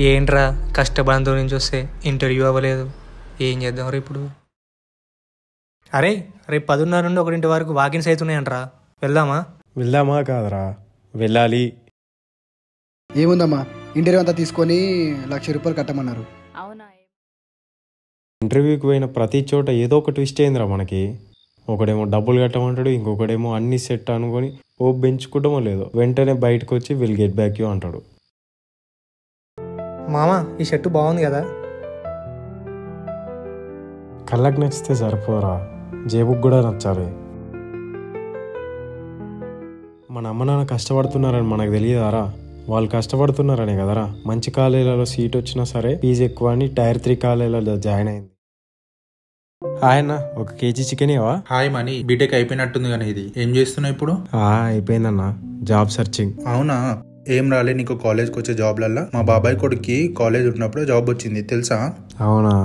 ఏంట్రా కష్టబంధం నుంచి వస్తే ఇంటర్వ్యూ అవ్వలేదు, ఏం చేద్దాం రా ఇప్పుడు? అరే రేపు 10:30 నుండి 1 వరకు వాకిన్స్ అవుతున్నాయంట్రా, వెళ్దామా? వెళ్దామా కాదరా, వెళ్ళాలి. ఏముందమ్మా, ఇంటర్వ్యూ అంతా తీసుకొని ₹1,00,000 కట్టమన్నారు. ఇంటర్వ్యూకి పోయిన ప్రతి చోట ఏదో ఒక ట్విస్ట్ అయిందిరా మనకి. ఒకడేమో డబ్బులు కట్టమంటాడు, ఇంకొకడేమో అన్ని సెట్ అనుకొని ఓ పెంచుకుంటామో లేదో వెంటనే బయటకు వచ్చి విల్ గెట్ బ్యాక్ యూ అంటాడు. మామ ఈ షర్టు బాగుంది కదా? కళ్ళకి నచ్చితే సరిపోరా, జేబుకి కూడా నచ్చాలి. మన అమ్మ నాన్న కష్టపడుతున్నారని మనకు తెలియదారా? వాళ్ళు కష్టపడుతున్నారనే కదరా మంచి కాలేజీలలో సీట్ వచ్చినా సరే ఫీజు ఎక్కువ అని టైర్ 3 కాలేజీలలో జాయిన్ అయింది. ఆయన 1 కేజీ చికెన్ ఇవా? హాయ్ మనీ, బీటెక్ అయిపోయినట్టుంది కానీ ఇది ఏం చేస్తున్నావు ఇప్పుడు? అయిపోయిందన్న, జాబ్ సర్చింగ్. అవునా, ఏం రాలే నీకు కాలేజ్కి వచ్చే జాబ్లల్లా? మా బాబాయ్ కొడుక్కి కాలేజ్ ఉన్నప్పుడు జాబ్ వచ్చింది తెలుసా? అవునా,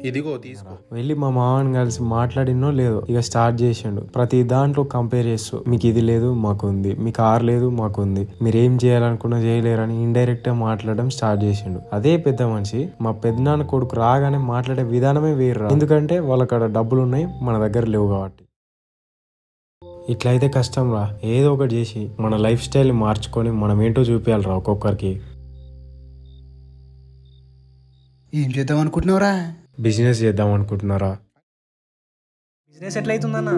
ఇదిగో తీసుకో. వెళ్ళి మా మామని కలిసి మాట్లాడినో లేదో ఇక స్టార్ట్ చేసిండు. ప్రతి దాంట్లో కంపేర్ చేస్తూ మీకు ఇది లేదు మాకు ఉంది, మీకు ఆర్ లేదు మాకు ఉంది, మీరు ఏం చేయాలనుకున్నా చేయలేరని ఇండైరెక్ట్ గా మాట్లాడడం స్టార్ట్ చేసిండు. అదే పెద్ద మనిషి మా పెద్దనాన్న కొడుకు రాగానే మాట్లాడే విధానమే వేరు. ఎందుకంటే వాళ్ళకాడ డబ్బులు ఉన్నాయి, మన దగ్గర లేవు కాబట్టి. ఇట్లయితే కష్టం రా, ఏదో ఒకటి చేసి మన లైఫ్ స్టైల్ మార్చుకొని మనం ఏంటో చూపించాలిరా ఒక్కొక్కరికి. ఏం చేద్దాం అనుకుంటున్నావురా? బిజినెస్ చేద్దాం అనుకుంటున్నారా? బిజినెస్ ఎట్లయితుందన్నా?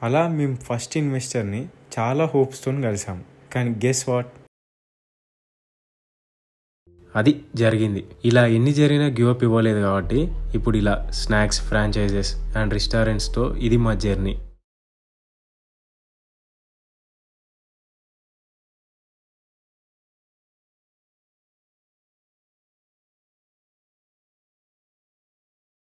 అలా మేము ఫస్ట్ ఇన్వెస్టర్ని చాలా హోప్స్తో కలిసాం. కానీ గెస్ వాట్, అది జరిగింది. ఇలా ఎన్ని జరిగినా గివ్ అప్ ఇవ్వలేదు కాబట్టి ఇప్పుడు ఇలా స్నాక్స్ ఫ్రాంచైజెస్ అండ్ రెస్టారెంట్స్తో ఇది మా జర్నీ.